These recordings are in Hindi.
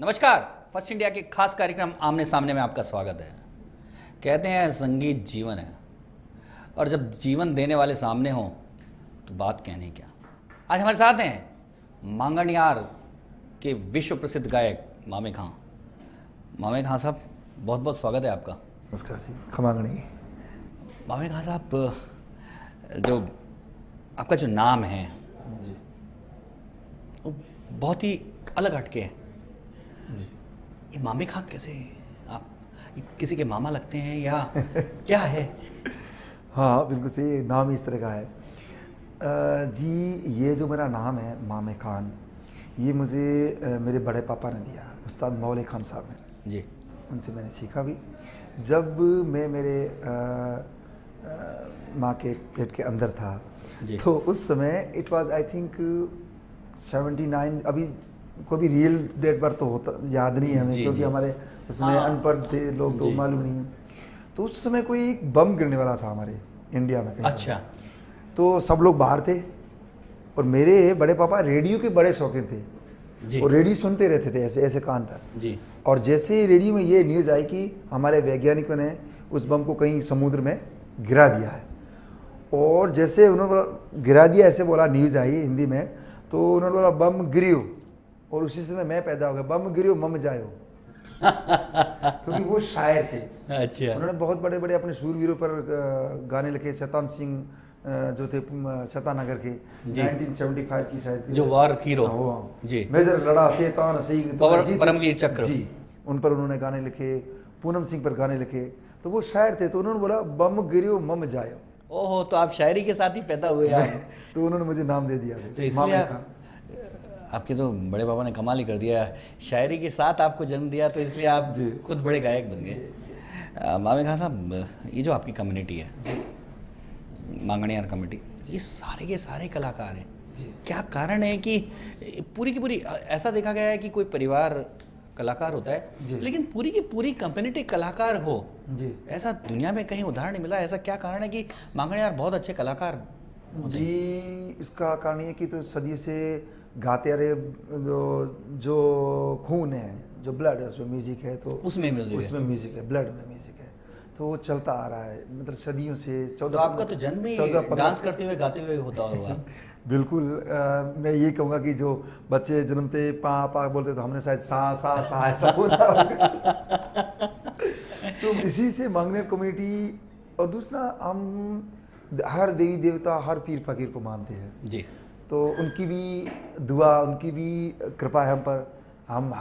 नमस्कार। फर्स्ट इंडिया के खास कार्यक्रम आमने सामने में आपका स्वागत है। कहते हैं संगीत जीवन है और जब जीवन देने वाले सामने हों तो बात कहने क्या। आज हमारे साथ हैं मांगणियार के विश्व प्रसिद्ध गायक मामे खां। मामे खां साहब, बहुत बहुत स्वागत है आपका। नमस्कार जी। खमांगणी। मामे खां साहब, जो आपका जो नाम है जी वो बहुत ही अलग हटके है। जी। ये मामे खां कैसे, आप किसी के मामा लगते हैं या क्या है? हाँ बिल्कुल सही, नाम ही इस तरह का है। जी, ये जो मेरा नाम है मामे खान, ये मुझे मेरे बड़े पापा ने दिया, उस्ताद मौले खान साहब ने। जी। उनसे मैंने सीखा भी। जब मैं मेरे माँ के पेट के अंदर था जी। तो उस समय इट वाज आई थिंक 79। अभी कोई भी रियल डेट पर तो होता याद नहीं है हमें, क्योंकि हमारे उसमें अनपढ़ थे लोग, तो मालूम नहीं है। तो उस समय कोई एक बम गिरने वाला था हमारे इंडिया में कहीं। अच्छा। तो सब लोग बाहर थे और मेरे बड़े पापा रेडियो के बड़े शौकीन थे जी। और रेडियो सुनते रहते थे ऐसे ऐसे कान पर जी। और जैसे ही रेडियो में ये न्यूज़ आई कि हमारे वैज्ञानिकों ने उस बम को कहीं समुद्र में गिरा दिया है, और जैसे उन्होंने गिरा दिया ऐसे बोला, न्यूज़ आई हिंदी में, तो उन्होंने बोला बम गिरियो, और उसी समय मैं पैदा हो गया, बम गिरियो मम जायो। क्योंकि वो शायर थे। अच्छा। उन्होंने बहुत बड़े बड़े अपने शूरवीरों पर गाने लिखे। शैतान सिंह जो थे शतानगर के 1975 की शायद जो वार हीरो जी, मेजर लड़ा शैतान सिंह परमवीर चक्र जी, उन पर उन्होंने गाने लिखे। पूनम सिंह पर गाने लिखे। तो वो शायर थे, तो उन्होंने बोला बम गिरियो मम जायो। ओहो, तो आप शायरी के साथ ही पैदा हुए आप। तो उन्होंने मुझे नाम दे दिया। तो इसलिए आपके तो बड़े पापा ने कमाल ही कर दिया, शायरी के साथ आपको जन्म दिया, तो इसलिए आप खुद बड़े गायक बन गए। मामे खां साहब, ये जो आपकी कम्युनिटी है मांगणियार कम्युनिटी, ये सारे के सारे कलाकार हैं। क्या कारण है कि पूरी की पूरी, ऐसा देखा गया है कि कोई परिवार कलाकार होता है लेकिन पूरी की पूरी कम्युनिटी कलाकार हो जी, ऐसा दुनिया में कहीं उदाहरण नहीं मिला। ऐसा क्या कारण है कि मांगणियार बहुत अच्छे कलाकार जी? इसका कारण ये कि तो सदियों से गाते आ रहे, जो खून है, जो ब्लड है, उसमें म्यूजिक है, तो उसमें म्यूजिक है, ब्लड में म्यूजिक है, तो वो चलता आ रहा है, मतलब सदियों से। 14 तो आपका तो जन्म ही डांस करते हुए गाते हुए होता होगा। बिल्कुल। मैं ये कहूँगा कि जो बच्चे जन्मते पा पा बोलते, तो हमने शायद सा सा सा ऐसा बोला होगा। तो इसी से मांगणियार कम्युनिटी। और दूसरा, हम हर देवी देवता, हर पीर फकीर को मानते हैं जी, तो उनकी भी दुआ, उनकी भी कृपा है हम पर। हम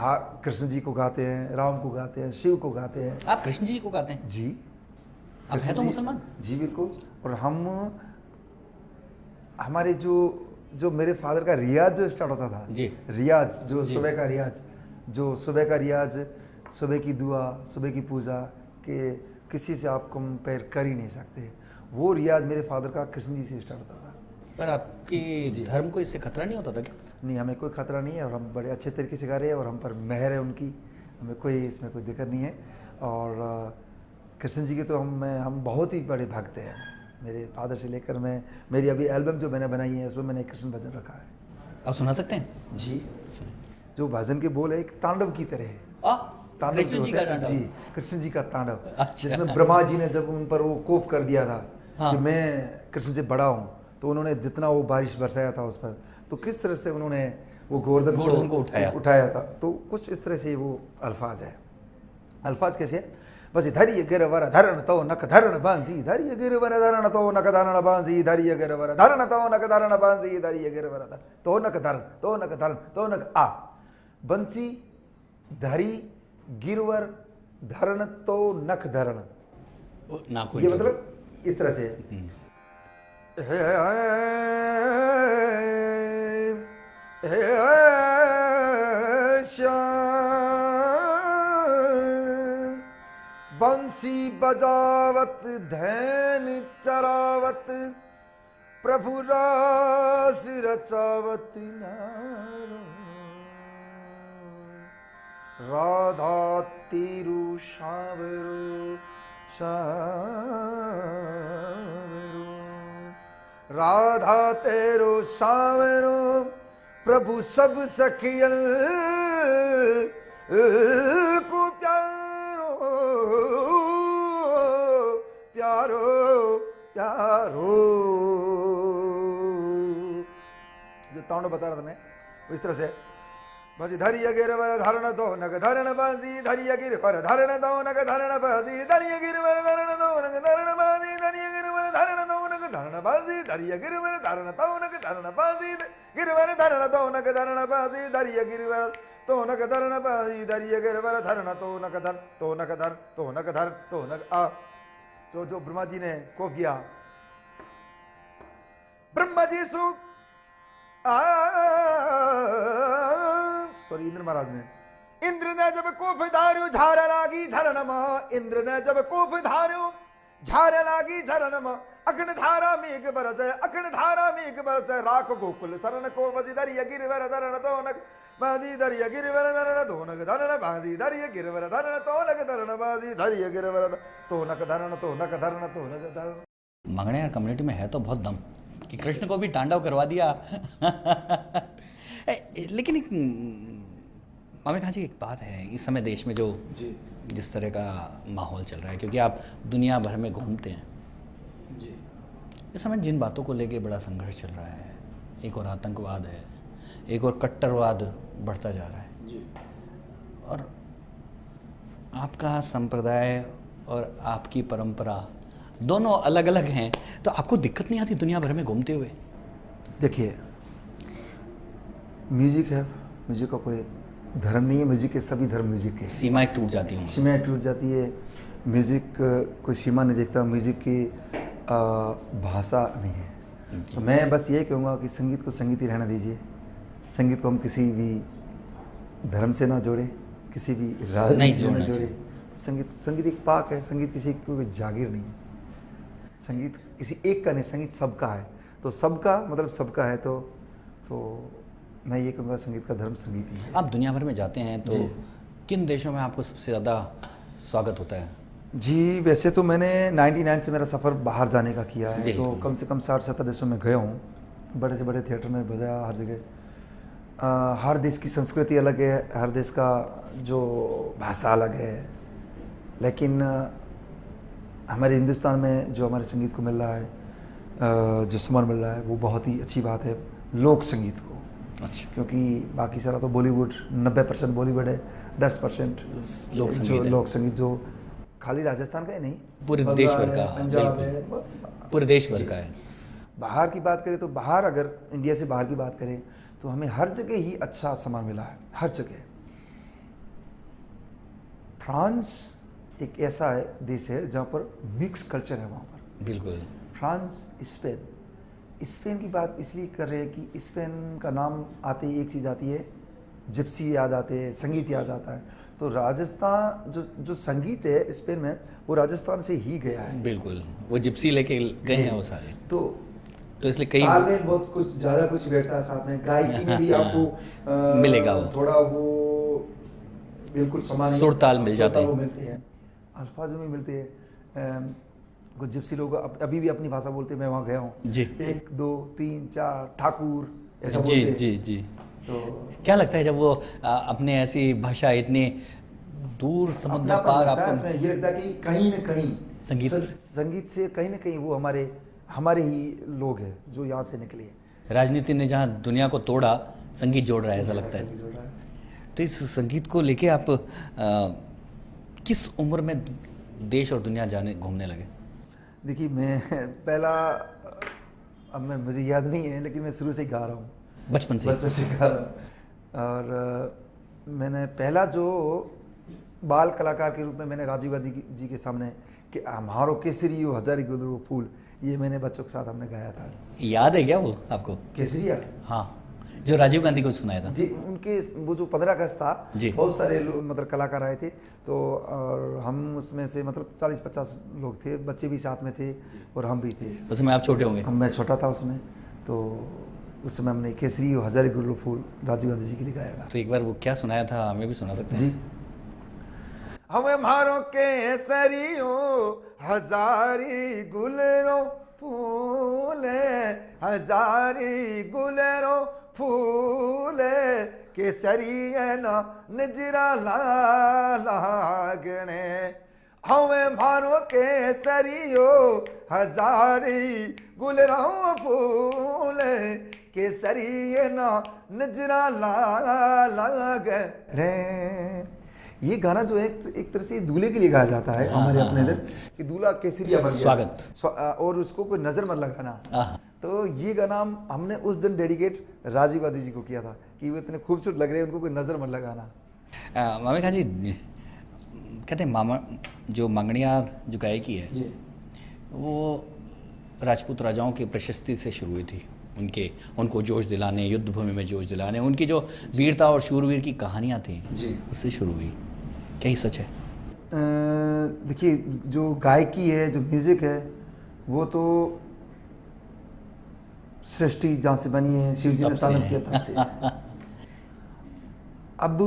कृष्ण जी को गाते हैं, राम को गाते हैं, शिव को गाते हैं। आप कृष्ण जी को गाते हैं? जी। आप हैं तो मुसलमान? जी बिल्कुल। और हम हमारे जो मेरे फादर का रियाज जो स्टार्ट होता था जी, रियाज, जो सुबह का रियाज, सुबह की दुआ, सुबह की पूजा के किसी से आप कंपेयर कर ही नहीं सकते। वो रियाज मेरे फादर का कृष्ण जी से स्टार्ट होता था। पर आपके धर्म को इससे खतरा नहीं होता था क्या? नहीं, हमें कोई खतरा नहीं है और हम बड़े अच्छे तरीके से गा रहे हैं और हम पर मेहर है उनकी, हमें इसमें कोई दिक्कत नहीं है। और कृष्ण जी के तो हम बहुत ही बड़े भक्त हैं। मेरे फादर से लेकर मेरी अभी एल्बम जो मैंने बनाई है उसमें मैंने कृष्ण भजन रखा है। आप सुना सकते हैं? जी। जो भजन के बोल है एक तांडव की तरह है। तांडव कृष्ण जी का तांडव? जी, कृष्ण जी का तांडव। अच्छा। जिसमें ब्रह्मा जी ने जब उन पर वो कोफ कर दिया था कि मैं कृष्ण से बड़ा हूँ, तो उन्होंने जितना वो बारिश बरसाया था उस पर, तो किस तरह से उन्होंने वो गोवर्धन को उठाया था। तो कुछ इस तरह से वो अल्फाज है। अल्फाज कैसे है? बस धैर्य गिरवर धरण तो नक धरण बांसी, धैर्य गिरवर धरण तो नक धरण बांसी, धैर्य गिरवर धरण तो नक धरण बांसी, धैर्य गिरवर तो नक धरण तो नक धरण तो नक आ बंसी, धरी गिरवर धरण तो नख धरण। ये मतलब इस तरह से बंसी बजावत धैन चरावत, प्रभु रास रचावत नारो, राधा तेरू शावरो शावरो, राधा तेरो शावरो, प्रभु सब सखियल को प्यारो प्यारो प्यारो, जो तांडव बता रहा था मैं वो इस तरह से बाजी धरिया गिरवर धारण दो नग धारण बाजी धरिया गिरवर धारण दो नग धारण बाजी धरिया गिरवर धारण दो नग धारण बाजी धरिया गिरवर धारण दो नग धारण बाजी धरिया गिरवर धारण दो नग धारण बाजी गिरवर धारण दो नग धारण बाजी धरिया गिरवर तो नग धारण बाजी धरिया गिरवर धारण तो नग धर तो नग धर तो नग धर तो नग आ। जो ब्रह्मा जी ने कोफ किया, ब्रह्मा जी सुख सॉरी इंद्र महाराज ने, इंद्र ने जब कोफ धार्यो झारा लागी झरनमा, इंद्र ने जब कोफ धार्यो झारा लागी झरनमा, अग्न धारा मेघ बरसे अग्न धारा मेघ बरसे राख गोकुल शरण को बजी दरिया गिरवर धरण दोनक बाजी दरिया गिरवर धरण दोनक धरण बाजी दरिया गिरवर धरण तोनक धरण बाजी दरिया गिरवर तोनक धरण तोनक धरण तोनक धरण। मंगणियार कम्युनिटी में है तो बहुत दम कि कृष्ण को भी तांडव करवा दिया। लेकिन एक मामे खां जी एक बात है, इस समय देश में जो जिस तरह का माहौल चल रहा है, क्योंकि आप दुनिया भर में घूमते हैं जी, इस समय जिन बातों को लेके बड़ा संघर्ष चल रहा है, एक और आतंकवाद है, एक और कट्टरवाद बढ़ता जा रहा है जी, और आपका संप्रदाय और आपकी परंपरा दोनों अलग अलग हैं, तो आपको दिक्कत नहीं आती दुनिया भर में घूमते हुए? देखिए, म्यूजिक है, म्यूजिक का कोई धर्म नहीं है, म्यूजिक के सभी धर्म म्यूजिक के, सीमाएं टूट जाती हैं, सीमाएं टूट जाती है, म्यूजिक कोई सीमा नहीं देखता, म्यूजिक की भाषा नहीं है। तो मैं बस ये कहूँगा कि संगीत को संगीत ही रहना दीजिए, संगीत को हम किसी भी धर्म से ना जोड़े, किसी भी राजनीति से ना जोड़े। संगीत एक पाक है, संगीत किसी कोई जागीर नहीं है, संगीत किसी एक का नहीं, संगीत सबका है, तो सबका मतलब सबका है, तो मैं ये कहूँगा संगीत का धर्म संगीत ही है। आप दुनिया भर में जाते हैं तो किन देशों में आपको सबसे ज़्यादा स्वागत होता है? जी, वैसे तो मैंने 99 से मेरा सफ़र बाहर जाने का किया है, तो कम से कम 60-70 देशों में गया हूँ, बड़े से बड़े थिएटर में बजाया हर जगह। हर देश की संस्कृति अलग है, हर देश का जो भाषा अलग है, लेकिन हमारे हिंदुस्तान में जो हमारे संगीत को मिल रहा है, जो सम्मान मिल रहा है, वो बहुत ही अच्छी बात है लोक संगीत को। अच्छा, क्योंकि बाकी सारा तो बॉलीवुड 90% बॉलीवुड है, 10% लोक संगीत जो खाली राजस्थान का ही नहीं, पूरे देश भर का, पंजाब है, पूरे देश भर का है। बाहर की बात करें तो बाहर, अगर इंडिया से बाहर की बात करें तो हमें हर जगह ही अच्छा सम्मान मिला है, हर जगह। फ्रांस एक ऐसा है देश है जहाँ पर मिक्स कल्चर है, वहाँ पर बिल्कुल। फ्रांस, स्पेन की बात इसलिए कर रहे हैं कि स्पेन का नाम आते ही एक चीज़ आती है, जिप्सी याद आते हैं, संगीत याद आता है। तो राजस्थान जो संगीत है स्पेन में, वो राजस्थान से ही गया है। बिल्कुल, वो जिप्सी लेके गए हैं वो सारे, तो इसलिए कई ताल में बहुत कुछ ज़्यादा कुछ बैठता है साथ में, गायकी में भी आपको मिलेगा, वो थोड़ा वो बिल्कुल समान सुर ताल मिल जाते हैं, वो मिलते हैं, अल्फाज में मिलते हैं। कुछ जिप्सी लोग अभी भी अपनी भाषा बोलते हैं, मैं वहाँ गया हूँ जी, 1 2 3 4 ठाकुर ऐसा बोलते हैं जी। तो क्या लगता है जब वो अपने ऐसी भाषा इतनी दूर समुद्र पार, आपको ये लगता है कि कहीं न कहीं संगीत से कहीं न कहीं वो हमारे ही लोग हैं जो यहाँ से निकले हैं। राजनीति ने जहाँ दुनिया को तोड़ा, संगीत जोड़ रहा है, ऐसा लगता है। तो इस संगीत को लेके आप किस उम्र में देश और दुनिया घूमने लगे? देखिए, मैं पहला, अब मुझे याद नहीं है, लेकिन मैं शुरू से ही गा रहा हूँ, बचपन से गा रहा हूँ। और मैंने पहला जो बाल कलाकार के रूप में मैंने राजीव गांधी जी के सामने कि हमारो केसरी हो हजारी गुलरो फूल, ये मैंने बच्चों के साथ हमने गाया था। याद है क्या वो आपको? केसरिया, हाँ, जो राजीव गांधी को सुनाया था जी। उनके वो जो 15 अगस्त था, बहुत सारे मतलब कलाकार आए थे, तो और हम उसमें से मतलब 40-50 लोग थे, बच्चे भी साथ में थे और हम भी थे। उसमें आप छोटे होंगे? मैं छोटा था उसमें, तो उस समय हमने केसरी हो हजारी गुलरो फूल राजीव गांधी जी के लिए गाया था। तो एक बार वो क्या सुनाया था, हमें भी सुना सकते हैं जी? हमें मारो केसरी हो हजारी गुलरो फूल, हजारी गुलरो फूल, केसरी ना नजरा लागने हमें भारो केसरियो हजारी गुलराओ फूल केसरी ना नजरा लागने। ये गाना जो है एक तरह से दूल्हे के लिए गाया जाता है हमारे अपने इधर कि दूल्हा केसरिया बन गया, स्वागत और उसको कोई नजर मत लगाना। तो ये गाना हमने उस दिन डेडिकेट राजीव आदि जी को किया था कि वो इतने खूबसूरत लग रहे हैं, उनको कोई नजर मत लगाना। मामे खान जी कहते हैं मामा जो मांगणियार जो गायकी है जी वो राजपूत राजाओं की प्रशस्ति से शुरू हुई थी, उनको जोश दिलाने, युद्ध भूमि में जोश दिलाने, उनकी जो वीरता और शूरवीर की कहानियाँ थी जी उससे शुरू हुई। क्या ही सच है? देखिए जो गायकी है, जो म्यूजिक है, वो तो सृष्टि जहाँ से बनी है, शिव जी ने तालब किया तब से। अब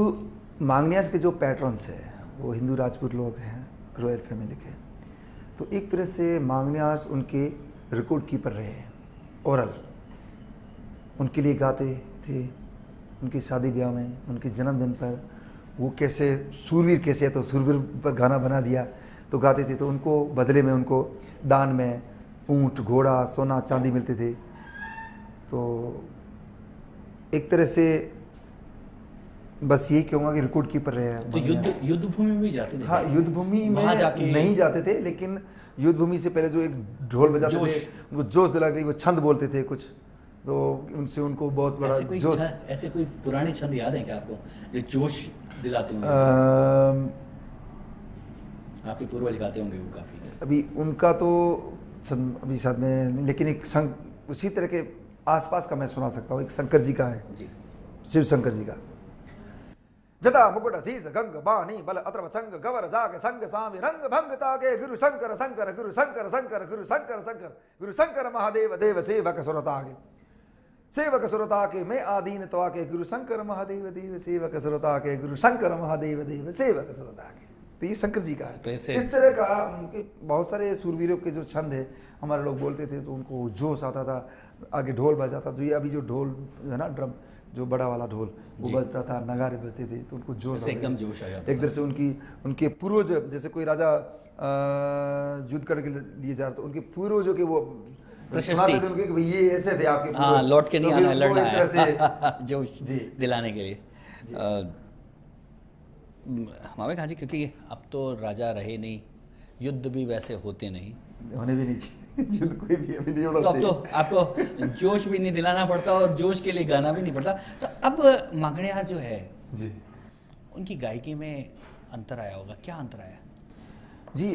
मांगनियार्स के जो पैटर्न्स है वो हिंदू राजपूत लोग हैं, रॉयल फैमिली के, तो एक तरह से मांगनियार्स उनके रिकॉर्ड कीपर रहे हैं। ओरल उनके लिए गाते थे, उनकी शादी ब्याह में, उनके जन्मदिन पर वो कैसे सूरवीर कैसे है तो सूरवीर पर गाना बना दिया तो गाते थे, तो उनको बदले में उनको दान में ऊंट, घोड़ा, सोना, चांदी मिलते थे। तो एक तरह से बस यही कहूँगा कि रिकॉर्ड कीपर रहे हैं। तो युद्ध भूमि में भी जाते थे? हाँ, युद्ध भूमि में नहीं जाते थे, लेकिन युद्ध भूमि से पहले जो एक ढोल बजाते थे उनको जोश दिला के वो छंद बोलते थे कुछ, तो उनसे उनको बहुत बड़ा जोश। ऐसे कोई पुराने छंद याद है क्या आपको जो जोश दिलाते होंगे? आपके पूर्वज गाते होंगे वो काफी। अभी उनका तो छंद अभी साथ में, लेकिन एक संग उसी तरह के आसपास का मैं सुना सकता हूँ। एक शंकर जी का है जी, शिव शंकर जी का। जटा मुकुट शीस गंग बानी बल अत्र संग गवर जाग संग स्वामी रंग भंग तागे गुरु शंकर शंकर गुरु शंकर शंकर गुरु शंकर शंकर गुरु शंकर महादेव देव सेवक सुरतागे सेवक सुरता के मैं आदीन तो आके गुरु शंकर महादेव देव सेवक सुरता के गुरु शंकर महादेव देव सेवक सुरता के। तो ये शंकर जी का है। तो इस तरह का बहुत सारे सूरवीरों के जो छंद है हमारे लोग बोलते थे, तो उनको जोश आता था, आगे ढोल बजाता। तो ये अभी जो ढोल है ना, ड्रम जो बड़ा वाला ढोल वो बजता था, नगारे बजते थे, तो उनको जोश एकदम जोश आ जाता। एक तरह से उनके पूर्वज, जैसे कोई राजा युद्ध करके लिए जा रहा तो उनके पूर्वजों के वो प्रशस्ति उनके कि ये ऐसे थे आपके, हाँ, लौट के नहीं आना है, लड़ना है जोश दिलाने के लिए। मामे खान जी, क्योंकि अब तो राजा रहे नहीं, युद्ध भी वैसे होते नहीं, होने भी नहीं चाहिए युद्ध, कोई भी अभी नहीं होना तो अब चाहिए। तो आपको जोश भी नहीं दिलाना पड़ता और जोश के लिए गाना भी नहीं पड़ता। तो अब मांगणियार जो है जी, उनकी गायकी में अंतर आया होगा, क्या अंतर आया? जी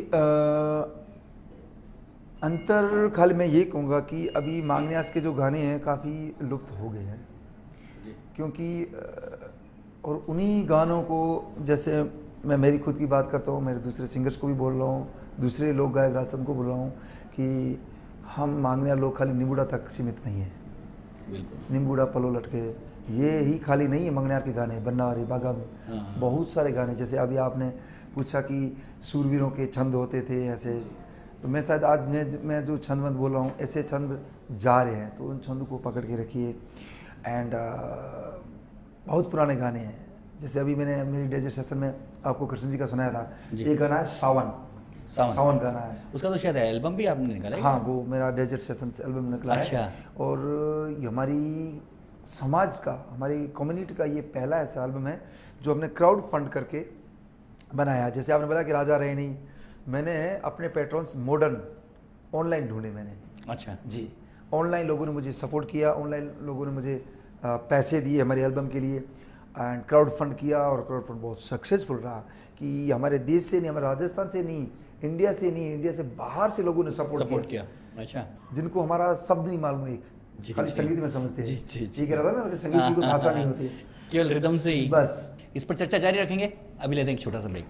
अंतर खाली मैं ये कहूँगा कि अभी मांगनियास के जो गाने हैं काफ़ी लुप्त हो गए हैं, क्योंकि और उन्हीं गानों को, जैसे मैं मेरी खुद की बात करता हूँ, मेरे दूसरे सिंगर्स को भी बोल रहा हूँ, दूसरे लोग गायक राजन को बोल रहा हूँ कि हम मांगनियार लोग खाली निबूड़ा तक सीमित नहीं है। बिल्कुल, निम्बूड़ा पलो लटके ये ही खाली नहीं है मंगनियार के गाने, बन्नारी बागा में बहुत सारे गाने। जैसे अभी आपने पूछा कि सूरवीरों के छंद होते थे ऐसे, तो मैं शायद आज मैं जो छंद मत बोल रहा हूँ, ऐसे छंद जा रहे हैं, तो उन छंद को पकड़ के रखिए। एंड बहुत पुराने गाने हैं, जैसे अभी मैंने मेरी डेजर्ट सेशन में आपको कृष्ण जी का सुनाया था, एक गाना है सावन गाना है, उसका तो शायद एल्बम भी आपने निकाला है। हाँ, वो मेरा डेजर्ट सेशन से एल्बम निकला है। और ये हमारी समाज का, हमारी कम्युनिटी का ये पहला ऐसा एल्बम है जो हमने क्राउड फंड करके बनाया। जैसे आपने बोला कि राजा रहे नहीं, मैंने अपने पैट्रॉन्स मॉडर्न ऑनलाइन ढूंढे मैंने। अच्छा जी, ऑनलाइन लोगों ने मुझे सपोर्ट किया, ऑनलाइन लोगों ने मुझे पैसे दिए हमारे एल्बम के लिए, एंड क्राउड फंड किया, और क्राउड फंड बहुत सक्सेसफुल रहा कि हमारे देश से नहीं, हमारे राजस्थान से नहीं, इंडिया से नहीं, इंडिया से बाहर से लोगों ने सपोर्ट किया। अच्छा, जिनको हमारा शब्द नहीं मालूम है, खाली संगीत में समझते हैं। जी कह रहा था ना, संगीत की कोई भाषा नहीं होती, केवल रिदम से ही। बस इस पर चर्चा जारी रखेंगे, अभी लेते हैं एक छोटा सा ब्रेक।